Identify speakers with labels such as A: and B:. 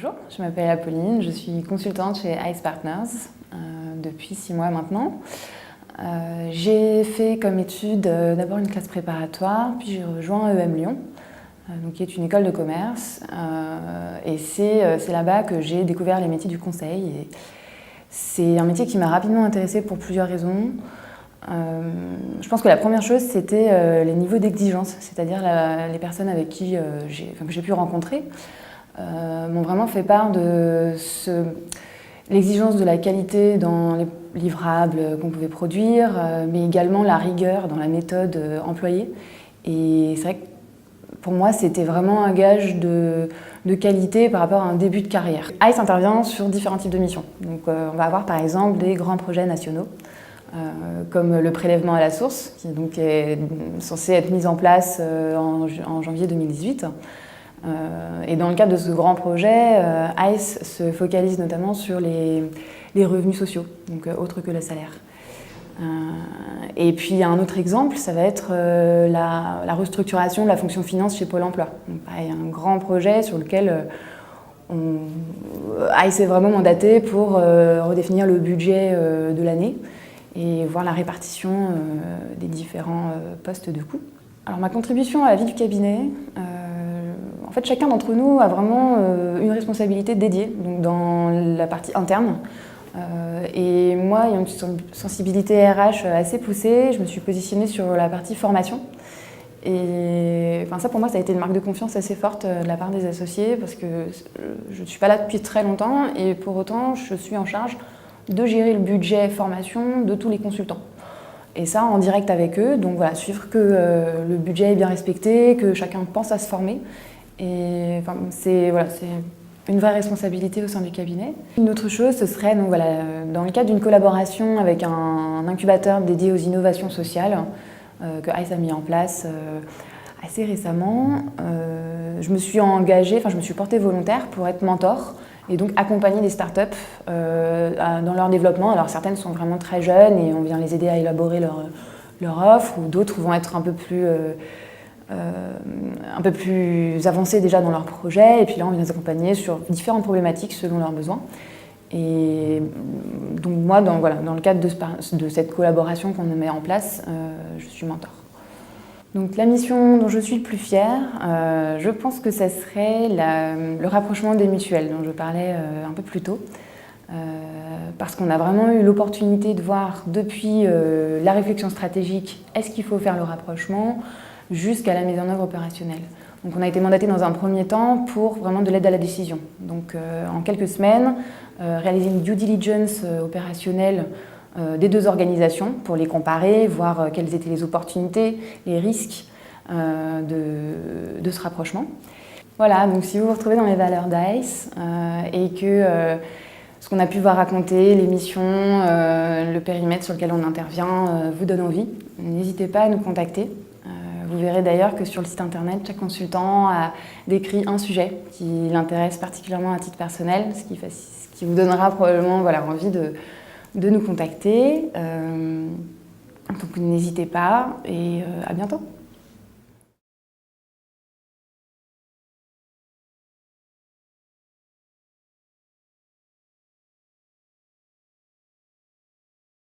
A: Bonjour, je m'appelle Apolline, je suis consultante chez ICE Partners depuis 6 mois maintenant. J'ai fait comme étude d'abord une classe préparatoire, puis j'ai rejoint EM Lyon, qui est une école de commerce. Et c'est là-bas que j'ai découvert les métiers du conseil. Et c'est un métier qui m'a rapidement intéressée pour plusieurs raisons. Je pense que la première chose, c'était les niveaux d'exigence, c'est-à-dire les personnes avec qui que j'ai pu rencontrer m'ont vraiment fait part de l'exigence de la qualité dans les livrables qu'on pouvait produire, mais également la rigueur dans la méthode employée. Et c'est vrai que pour moi, c'était vraiment un gage de qualité par rapport à un début de carrière. ICE intervient sur différents types de missions. Donc, on va avoir par exemple des grands projets nationaux, comme le prélèvement à la source, qui donc est censé être mis en place en janvier 2018. Et dans le cadre de ce grand projet, ICE se focalise notamment sur les revenus sociaux, donc autres que le salaire. Et puis un autre exemple, ça va être la restructuration de la fonction finance chez Pôle emploi. Donc, pareil, un grand projet sur lequel ICE est vraiment mandaté pour redéfinir le budget de l'année et voir la répartition des différents postes de coûts. Alors ma contribution à la vie du cabinet, en fait chacun d'entre nous a vraiment une responsabilité dédiée donc dans la partie interne. Et moi, il y a une sensibilité RH assez poussée, je me suis positionnée sur la partie formation. Et ça pour moi ça a été une marque de confiance assez forte de la part des associés parce que je ne suis pas là depuis très longtemps et pour autant je suis en charge de gérer le budget formation de tous les consultants. Et ça en direct avec eux, donc voilà, suivre que le budget est bien respecté, que chacun pense à se former. Et c'est une vraie responsabilité au sein du cabinet. Une autre chose, ce serait donc, dans le cadre d'une collaboration avec un incubateur dédié aux innovations sociales que ICE a mis en place assez récemment, je me suis engagée, je me suis portée volontaire pour être mentor et donc accompagner des startups dans leur développement. Alors certaines sont vraiment très jeunes et on vient les aider à élaborer leur offre, ou d'autres vont être un peu plus avancées déjà dans leur projet, et puis là on vient les accompagner sur différentes problématiques selon leurs besoins. Et donc moi, dans le cadre de cette collaboration qu'on met en place, je suis mentor. Donc la mission dont je suis le plus fière, je pense que ça serait le rapprochement des mutuelles dont je parlais un peu plus tôt. Parce qu'on a vraiment eu l'opportunité de voir depuis la réflexion stratégique, est-ce qu'il faut faire le rapprochement, jusqu'à la mise en œuvre opérationnelle. Donc on a été mandaté dans un premier temps pour vraiment de l'aide à la décision. Donc en quelques semaines, réaliser une due diligence opérationnelle des deux organisations pour les comparer, voir quelles étaient les opportunités, les risques de ce rapprochement. Voilà, donc si vous vous retrouvez dans les valeurs d'ICE et que ce qu'on a pu vous raconter, les missions, le périmètre sur lequel on intervient vous donne envie, n'hésitez pas à nous contacter. Vous verrez d'ailleurs que sur le site internet, chaque consultant a décrit un sujet qui l'intéresse particulièrement à titre personnel, ce qui vous donnera probablement envie de nous contacter. Donc n'hésitez pas et à bientôt.